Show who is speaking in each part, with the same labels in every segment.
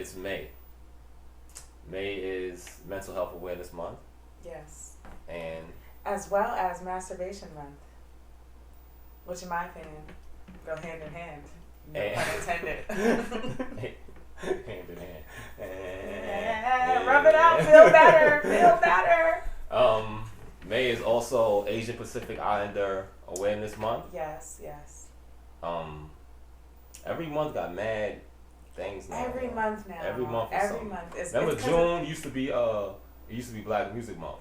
Speaker 1: it's May. May is Mental Health Awareness Month.
Speaker 2: Yes.
Speaker 1: And
Speaker 2: as well as Masturbation Month, which in my opinion go hand in hand. No pun intended.
Speaker 1: Hand in hand.
Speaker 2: Yeah, rub it out. Feel better. Feel better.
Speaker 1: May is also Asian Pacific Islander Awareness Month.
Speaker 2: Yes.
Speaker 1: Every month got mad things now.
Speaker 2: Every month now.
Speaker 1: Every month.
Speaker 2: Every month.
Speaker 1: Remember June used to be it used to be Black Music Month.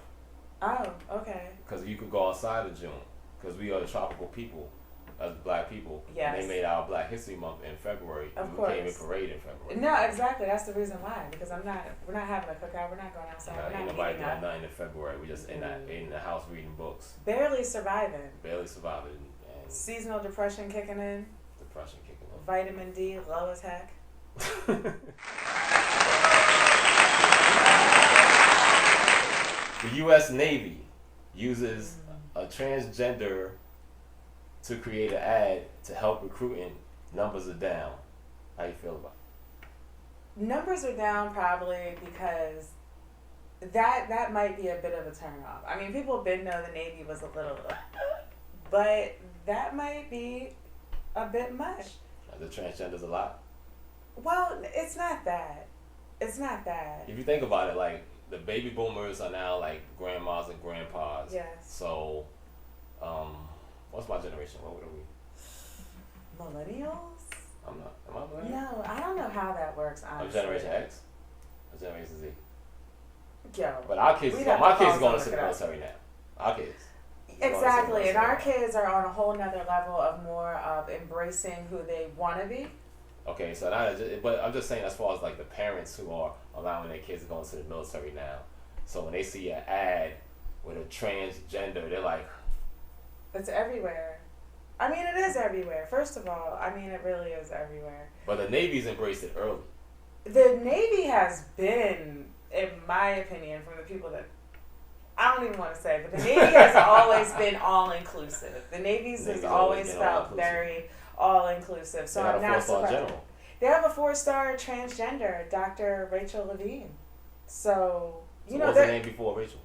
Speaker 2: Oh, okay.
Speaker 1: Because you could go outside of June, because we are the tropical people as Black people.
Speaker 2: Yes.
Speaker 1: And they made our Black History Month in February.
Speaker 2: Of
Speaker 1: we
Speaker 2: course.
Speaker 1: came in parade in February.
Speaker 2: No, exactly. That's the reason why. Because we're not having a cookout. We're not going outside. We're
Speaker 1: Ain't
Speaker 2: not
Speaker 1: nobody
Speaker 2: meeting
Speaker 1: doing
Speaker 2: up.
Speaker 1: nothing in February. We just in the house reading books.
Speaker 2: Barely surviving.
Speaker 1: Barely surviving. And
Speaker 2: Seasonal depression kicking in.
Speaker 1: Depression kicking in.
Speaker 2: Vitamin D low as heck.
Speaker 1: The U.S. Navy uses a transgender to create an ad to help recruiting. Numbers are down. How you feel about it?
Speaker 2: Numbers are down probably because that might be a bit of a turn off. I mean, people did know the Navy was a little, but that might be a bit much.
Speaker 1: The transgenders a lot.
Speaker 2: Well, it's not that. It's not that.
Speaker 1: If you think about it, like the baby boomers are now like grandmas and grandpas.
Speaker 2: Yes.
Speaker 1: So, what's my generation? What are we?
Speaker 2: Millennials?
Speaker 1: I'm not. Am I millennial?
Speaker 2: No, I don't know how that works,
Speaker 1: I'm
Speaker 2: honestly.
Speaker 1: Generation X. I'm Generation Z.
Speaker 2: Yo.
Speaker 1: But our kids, my kids are going to the military now. Our kids.
Speaker 2: Exactly, and our kids are on a whole nother level of more of embracing who they want to be.
Speaker 1: Okay, so but I'm just saying as far as like the parents who are allowing their kids to go into the military now. So when they see an ad with a transgender, they're like,
Speaker 2: it's everywhere. I mean, it is everywhere. First of all, I mean, it really is everywhere.
Speaker 1: But the Navy's embraced it early.
Speaker 2: The Navy has been, in my opinion, from the people that I don't even want to say, but the Navy has always been all-inclusive. The Navy's has always felt very all-inclusive. So I'm not surprised.
Speaker 1: General.
Speaker 2: They have a 4-star transgender, Dr. Rachel Levine. So you know,
Speaker 1: what's the name before Rachel?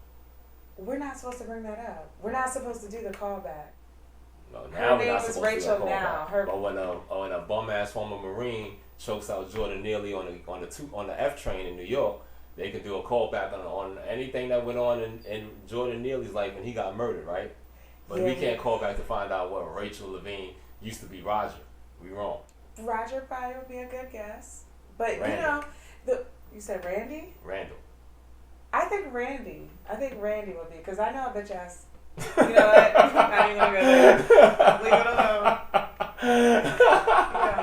Speaker 2: We're not supposed to bring that up. We're not supposed to do the callback.
Speaker 1: No,
Speaker 2: her name is Rachel now.
Speaker 1: But when a bum ass former Marine chokes out Jordan Neely on the F train in New York, they can do a callback on anything that went on in Jordan Neely's life when he got murdered, right? But we can't call back to find out what Rachel Levine used to be Roger. We wrong.
Speaker 2: Roger probably would be a good guess. But
Speaker 1: Randy.
Speaker 2: You said Randy?
Speaker 1: Randall.
Speaker 2: I think Randy would be, because I know a bitch ass. You know what? I'm not even gonna go there. Leave it alone.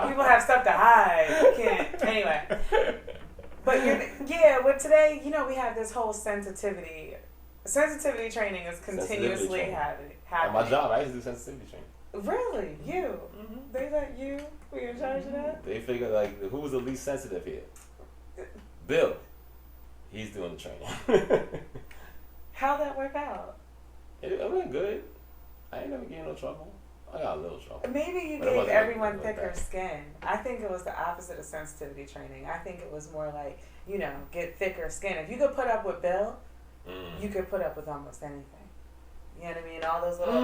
Speaker 2: People have stuff to hide. You can't. Anyway. But with today, we have this whole sensitivity. Sensitivity training is continuously happening.
Speaker 1: At my job, I used to do sensitivity training.
Speaker 2: Really? You? Mm-hmm. They let you be in charge of that?
Speaker 1: They figured like who was the least sensitive here? Bill. He's doing the training.
Speaker 2: How'd that work out?
Speaker 1: It went good. I ain't never getting no trouble. I got a little trouble.
Speaker 2: Maybe you gave everyone thicker skin. I think it was the opposite of sensitivity training. I think it was more like, get thicker skin. If you could put up with Bill, you could put up with almost anything. You know what I mean? All those little...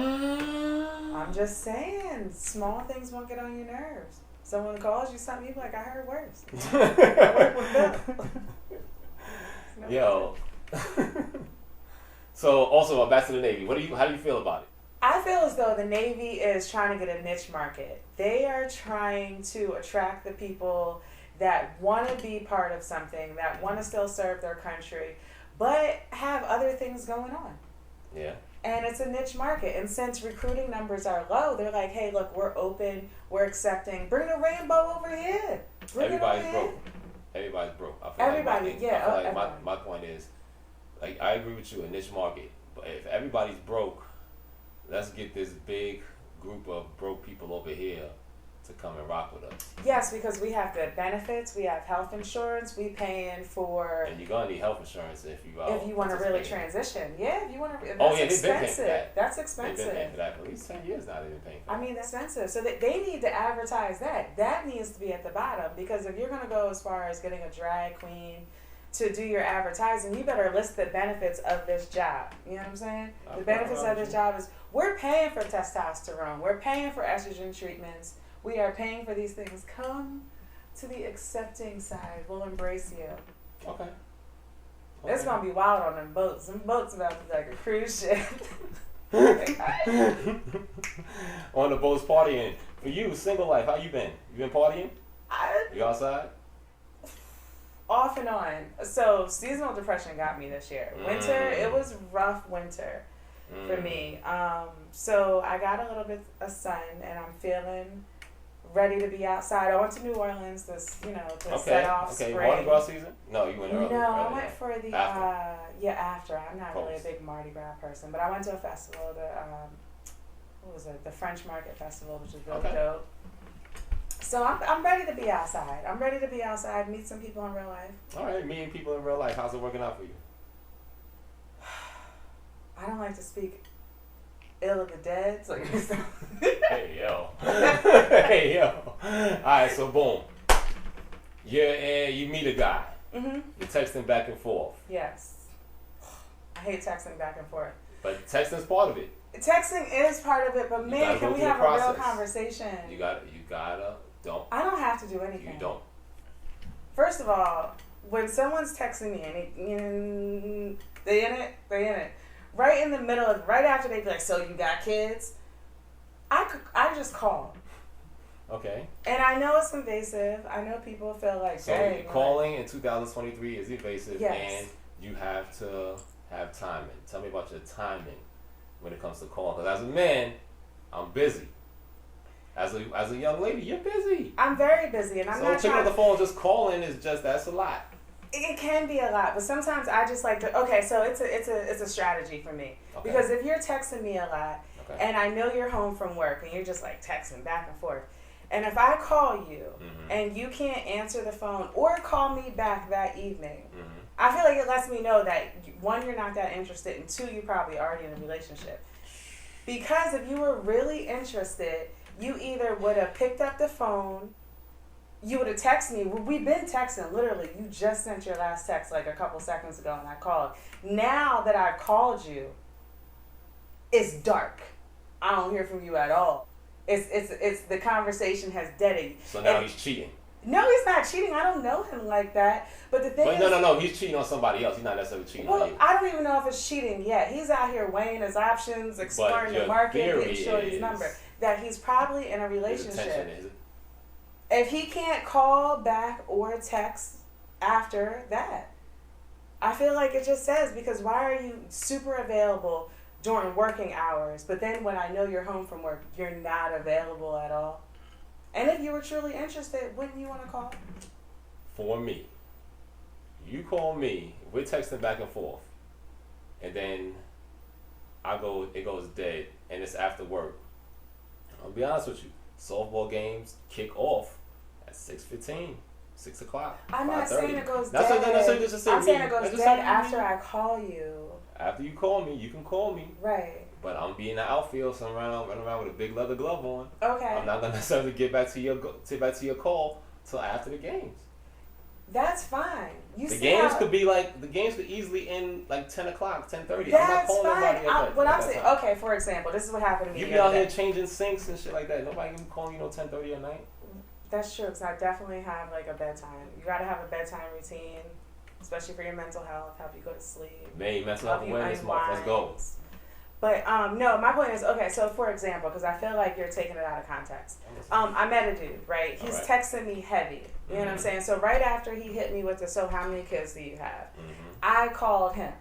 Speaker 2: I'm just saying, small things won't get on your nerves. Someone calls you something, you be like, I heard worse. I work with Bill.
Speaker 1: Yo. So also back to the Navy. How do you feel about it?
Speaker 2: I feel as though the Navy is trying to get a niche market. They are trying to attract the people that want to be part of something, that want to still serve their country, but have other things going on.
Speaker 1: Yeah.
Speaker 2: And it's a niche market. And since recruiting numbers are low, they're like, hey, look, we're open, we're accepting. Bring the rainbow over here.
Speaker 1: Everybody's broke. Everybody's broke. My point is, like, I agree with you, a niche market. But if everybody's broke, let's get this big group of broke people over here to come and rock with us.
Speaker 2: Yes, because we have good benefits, we have health insurance, we paying for.
Speaker 1: And you're gonna need health insurance if you
Speaker 2: want to really transition. Yeah, if you want to. That's
Speaker 1: oh yeah,
Speaker 2: expensive.
Speaker 1: they've been paying for that.
Speaker 2: That's expensive.
Speaker 1: They've been paying for that for at least 10 years now. They've been paying for that.
Speaker 2: I mean, that's expensive. So they need to advertise that. That needs to be at the bottom, because if you're gonna go as far as getting a drag queen to do your advertising, you better list the benefits of this job. You know what I'm saying? The benefits of this job is we're paying for testosterone, we're paying for estrogen treatments, we are paying for these things. Come to the accepting side. We'll embrace you.
Speaker 1: Okay.
Speaker 2: It's gonna be wild on them boats. Them boats about to be like a cruise ship.
Speaker 1: On the boats partying. For you, single life, how you been? You been partying? You outside?
Speaker 2: Off and on. So seasonal depression got me this year. Winter, it was rough winter for me. So I got a little bit of sun and I'm feeling ready to be outside. I went to New Orleans to set off spring.
Speaker 1: Mardi Gras season? No, you went early.
Speaker 2: No, I went for the after. I'm not
Speaker 1: Post.
Speaker 2: really a big Mardi Gras person, but I went to a festival, what was it? The French Market Festival, which is really dope. So I'm ready to be outside. I'm ready to be outside, meet some people in real life.
Speaker 1: All right, meeting people in real life. How's it working out for you?
Speaker 2: I don't like to speak ill of the dead, so
Speaker 1: Hey yo. Hey yo. Alright, so boom. You meet a guy.
Speaker 2: Mm-hmm.
Speaker 1: You're texting back and forth.
Speaker 2: Yes. I hate texting back and forth.
Speaker 1: But texting's part of it.
Speaker 2: Texting is part of it, but man, can we have a real conversation? You
Speaker 1: gotta don't.
Speaker 2: I don't have to do anything.
Speaker 1: You don't.
Speaker 2: First of all, when someone's texting me and they in it. Right in the middle of, right after they be like, so you got kids? I just call.
Speaker 1: Okay.
Speaker 2: And I know it's invasive. I know people feel like,
Speaker 1: so
Speaker 2: dang.
Speaker 1: Calling in 2023 is invasive,
Speaker 2: yes.
Speaker 1: And you have to have timing. Tell me about your timing when it comes to calling. Because as a man, I'm busy. As a young lady, you're busy.
Speaker 2: I'm very busy, and I'm not
Speaker 1: picking up the phone, just calling that's a lot.
Speaker 2: It can be a lot, but sometimes I just like to. Okay, so it's a strategy for me, because if you're texting me a lot, and I know you're home from work, and you're just like texting back and forth, and if I call you and you can't answer the phone or call me back that evening, I feel like it lets me know that one, you're not that interested, and two, you're probably already in a relationship. Because if you were really interested, you either would have picked up the phone. You would have texted me. We've been texting, literally. You just sent your last text like a couple seconds ago, and I called. Now that I've called you, it's dark. I don't hear from you at all. It's the conversation has deadened.
Speaker 1: So now he's cheating.
Speaker 2: No, he's not cheating. I don't know him like that. But the thing is...
Speaker 1: No. He's cheating on somebody else. He's not necessarily cheating on you.
Speaker 2: I don't even know if it's cheating yet. He's out here weighing his options, exploring the market, getting shorty's number. That he's probably in a relationship. If he can't call back or text after that, I feel like it just says, because why are you super available during working hours, but then when I know you're home from work, you're not available at all? And if you were truly interested, wouldn't you want to call?
Speaker 1: For me, you call me, we're texting back and forth, and then it goes dead, and it's after work. I'll be honest with you, softball games kick off at 6:15, 6 o'clock.
Speaker 2: I'm not saying it goes dead.
Speaker 1: I'm
Speaker 2: saying it goes dead after I call you.
Speaker 1: After you call me, you can call me.
Speaker 2: Right.
Speaker 1: But I'm being in the outfield, so I'm running around with a big leather glove on.
Speaker 2: Okay.
Speaker 1: I'm not gonna necessarily get back to your call till after the games.
Speaker 2: That's fine. The
Speaker 1: games could easily end like 10 o'clock, 10:30.
Speaker 2: That's
Speaker 1: I'm not calling
Speaker 2: fine.
Speaker 1: nobody
Speaker 2: What I'm saying, okay, for example, this is what happened to me.
Speaker 1: You be out here changing sinks and shit like that. Nobody can call you 10:30 at night.
Speaker 2: That's true, because I definitely have like a bedtime. You gotta have a bedtime routine, especially for your mental health, help you go to sleep.
Speaker 1: May mental health awareness month. Let's go.
Speaker 2: But no, my point is, okay, so for example, because I feel like you're taking it out of context. I met a dude, right? He's texting me heavy. You know what I'm saying? So right after he hit me with so how many kids do you have? I called him.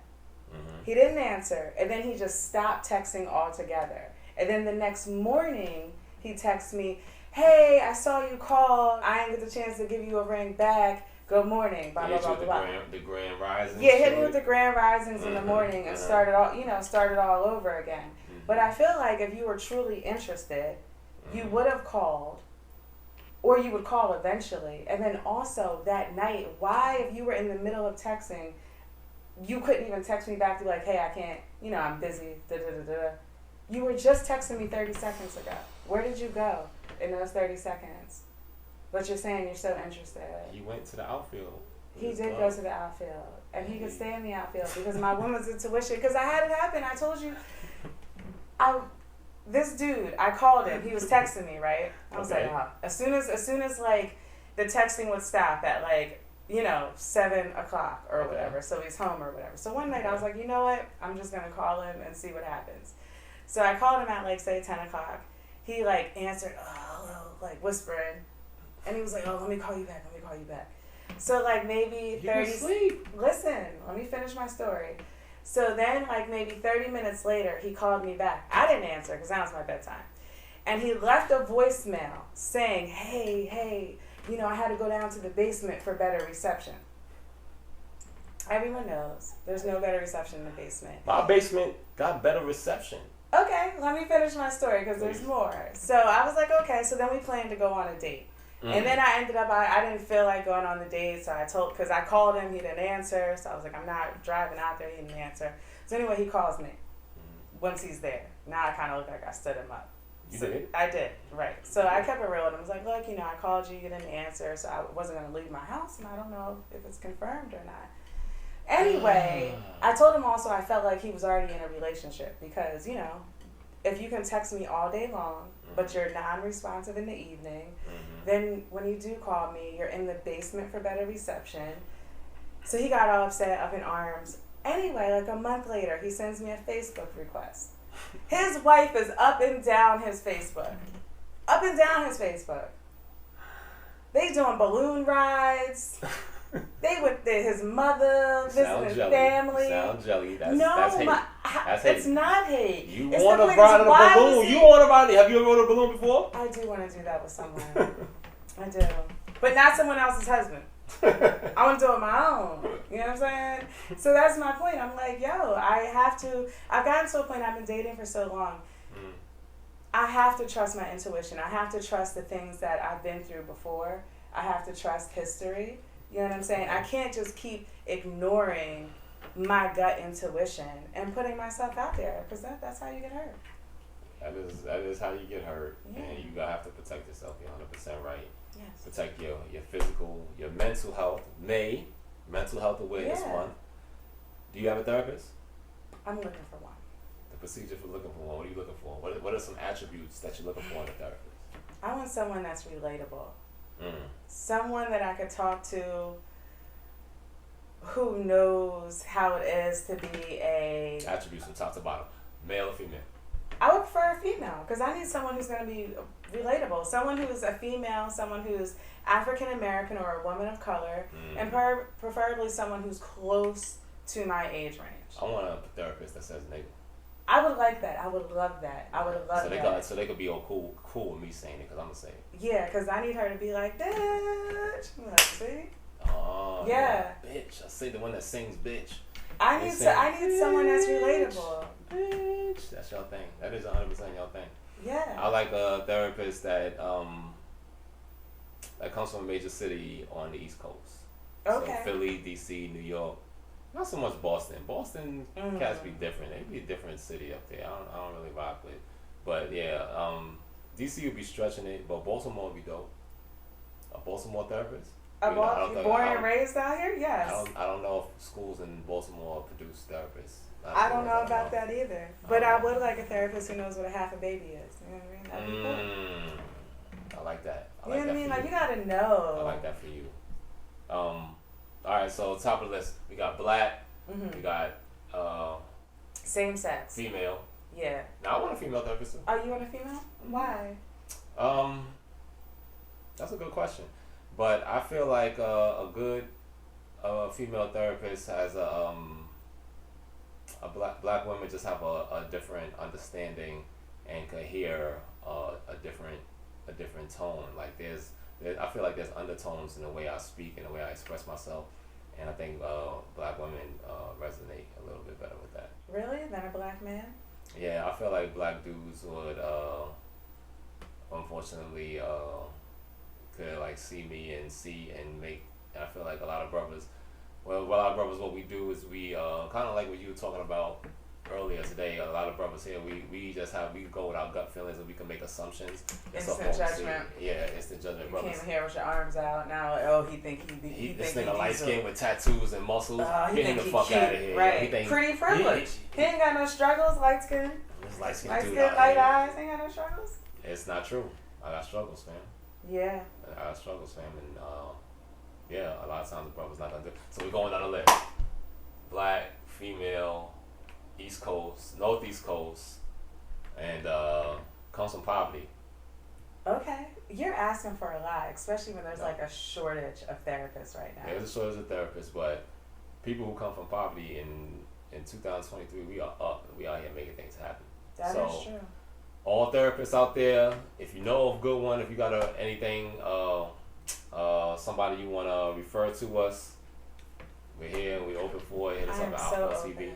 Speaker 2: He didn't answer, and then he just stopped texting altogether. And then the next morning, he texts me, hey, I saw you call. I didn't get the chance to give you a ring back. Good morning, blah, blah, blah, blah.
Speaker 1: The grand risings.
Speaker 2: Yeah, hit me with the grand risings in the morning and started all over again. But I feel like if you were truly interested, you would have called or you would call eventually. And then also that night, why, if you were in the middle of texting, you couldn't even text me back to be like, hey, I can't, I'm busy, da-da-da-da. You were just texting me 30 seconds ago. Where did you go in those 30 seconds? But you're saying you're so interested.
Speaker 1: He went to the outfield.
Speaker 2: He did go to the outfield. And he could stay in the outfield because my woman's intuition, because I had it happen. I told you, this dude, I called him. He was texting me, right? I was like, oh. As soon as like the texting would stop at like, 7 o'clock or whatever. So he's home or whatever. So one night I was like, you know what? I'm just going to call him and see what happens. So I called him at like, say 10 o'clock. He like answered, hello, like whispering. And he was like, oh, let me call you back. So like maybe 30, listen, let me finish my story. So then like maybe 30 minutes later, he called me back. I didn't answer because that was my bedtime. And he left a voicemail saying, hey, I had to go down to the basement for better reception. Everyone knows there's no better reception in the basement.
Speaker 1: My basement got better reception.
Speaker 2: Okay, let me finish my story because there's more. So I was like, okay, so then we planned to go on a date. And then I ended up, I didn't feel like going on the date, so because I called him, he didn't answer, so I was like, I'm not driving out there, he didn't answer. So anyway, he calls me once he's there. Now I kind of look like I stood him up.
Speaker 1: You did?
Speaker 2: I did, right. So I kept it real with him. I was like, look, I called you, you didn't answer, so I wasn't going to leave my house, and I don't know if it's confirmed or not. Anyway, I told him also I felt like he was already in a relationship because, if you can text me all day long, but you're non-responsive in the evening, then when you do call me, you're in the basement for better reception. So he got all upset, up in arms. Anyway, like a month later, he sends me a Facebook request. His wife is up and down his Facebook. Up and down his Facebook. They doing balloon rides. They with his mother, visiting family.
Speaker 1: Sound jelly. That's hate. That's hate.
Speaker 2: It's not hate.
Speaker 1: You want to ride a balloon? You want to ride? Have you ever rode a balloon before?
Speaker 2: I do want to do that with someone. I do, but not someone else's husband. I want to do it my own. You know what I'm saying? So that's my point. I'm like, I've gotten to a point. I've been dating for so long. I have to trust my intuition. I have to trust the things that I've been through before. I have to trust history. You know what I'm saying? I can't just keep ignoring my gut intuition and putting myself out there because that's how you get hurt.
Speaker 1: That is how you get hurt, and you gotta have to protect yourself. You're 100% right. Yes. Protect your physical, your mental health. Mental Health Awareness Month. Do you have a therapist?
Speaker 2: I'm looking for one.
Speaker 1: The procedure for looking for one. What are you looking for? What are some attributes that you're looking for in a therapist?
Speaker 2: I want someone that's relatable. Someone that I could talk to who knows how it is to be a...
Speaker 1: Attributes from top to bottom. Male or female?
Speaker 2: I would prefer a female because I need someone who's going to be relatable. Someone who's a female, someone who's African American or a woman of color, and preferably someone who's close to my age range.
Speaker 1: I want a therapist that says nigga.
Speaker 2: I would like that. I would love that. I would love that.
Speaker 1: So they could be all cool with me saying it because I'm going to say it.
Speaker 2: Yeah, because I need her to be like, bitch. Like, see?
Speaker 1: Oh,
Speaker 2: yeah.
Speaker 1: Bitch. I say the one that sings bitch.
Speaker 2: I need someone that's relatable.
Speaker 1: Bitch. That's your thing. That is 100% your thing.
Speaker 2: Yeah.
Speaker 1: I like a therapist that comes from a major city on the East Coast.
Speaker 2: Okay.
Speaker 1: So Philly, DC, New York. Not so much Boston. Boston cats be different. They be a different city up there. I don't really rock with. But yeah, DC would be stretching it, but Baltimore would be dope. A Baltimore therapist.
Speaker 2: Born and raised out here? Yes.
Speaker 1: I don't know if schools in Baltimore produce therapists.
Speaker 2: I don't know about that either. But I would like a therapist who knows what a half a baby is. You know what I mean? That'd be cool.
Speaker 1: I like that.
Speaker 2: You know what I mean? Like, you gotta know.
Speaker 1: I like that for you. Alright, so top of the list, we got black, we got
Speaker 2: same sex.
Speaker 1: Female.
Speaker 2: Yeah.
Speaker 1: Now I want a female therapist too.
Speaker 2: Oh, you want a female? Why?
Speaker 1: That's a good question. But I feel like a good female therapist has a black women just have a different understanding and can hear a different tone. Like I feel like there's undertones in the way I speak and the way I express myself, and I think black women resonate a little bit better with that.
Speaker 2: Really? Than a black man?
Speaker 1: Yeah, I feel like black dudes would unfortunately could like see me and see and make. And I feel like a lot of brothers. Well, a lot of brothers, what we do is we kind of like what you were talking about earlier today. A lot of brothers here, we go with our gut feelings and we can make assumptions.
Speaker 2: Instant judgment.
Speaker 1: Yeah, instant judgment.
Speaker 2: You
Speaker 1: brothers.
Speaker 2: came here with your arms out. Now, oh, he think
Speaker 1: this nigga light skin with tattoos and muscles.
Speaker 2: He
Speaker 1: Get him the
Speaker 2: think
Speaker 1: fuck
Speaker 2: cute.
Speaker 1: out of here.
Speaker 2: Right.
Speaker 1: He think,
Speaker 2: pretty privilege. He ain't got no struggles. Light skin.
Speaker 1: This light skin
Speaker 2: Light
Speaker 1: dude
Speaker 2: skin,
Speaker 1: out
Speaker 2: light
Speaker 1: here.
Speaker 2: eyes. Ain't got no struggles.
Speaker 1: It's not true. I got struggles, fam.
Speaker 2: Yeah.
Speaker 1: I got struggles, fam, and yeah, a lot of times the brother's not gonna do. So we're going down the list: black, female, East Coast, Northeast Coast, and comes from poverty.
Speaker 2: Okay, you're asking for a lot, especially when there's like a shortage of therapists right now.
Speaker 1: There's a shortage of therapists, but people who come from poverty in 2023, we are up. We out here making things happen.
Speaker 2: That is true.
Speaker 1: All therapists out there, if you know of a good one, if you got anything, somebody you want to refer to us, we're here. We're open for it. Hit us up at Op4 TV.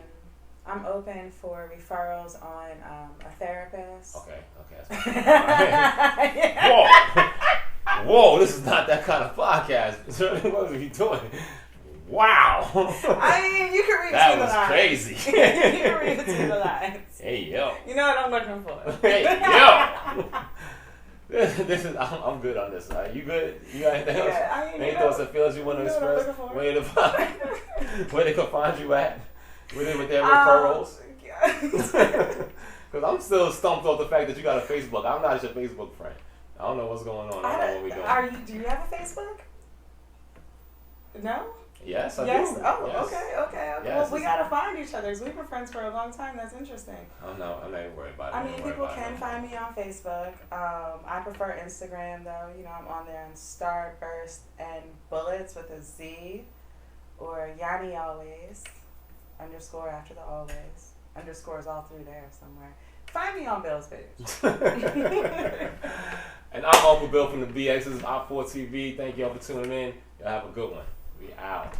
Speaker 2: I'm open for referrals on a therapist.
Speaker 1: Okay, that's fine. Whoa, this is not that kind of podcast. What are you doing? Wow.
Speaker 2: I mean, you can read
Speaker 1: that
Speaker 2: between the lines.
Speaker 1: That was crazy.
Speaker 2: You can read between the lines.
Speaker 1: Hey, yo.
Speaker 2: You know what I'm looking for.
Speaker 1: Hey, yo. This is. I'm good on this. You good? You got anything else? Any thoughts or feelings you want to express? Where they can find you at? With their referrals? Because I'm still stumped off the fact that you got a Facebook. I'm not your Facebook friend. I don't know what's going on. I don't know what we're doing.
Speaker 2: Do you have a Facebook? No?
Speaker 1: Yes, I do.
Speaker 2: Oh,
Speaker 1: yes.
Speaker 2: Okay. Yes, well, we gotta find each other. We've been friends for a long time. That's interesting.
Speaker 1: I'm not even worried about it.
Speaker 2: I mean, people can find me on Facebook. I prefer Instagram though. You know, I'm on there on Starburst and Bullets with a Z, or Yanni Always _, after the always. Underscores all through there somewhere. Find me on Bill's page.
Speaker 1: And I'm Uncle Bill from the BX. This is Op4 TV. Thank y'all for tuning in. Y'all have a good one. We out.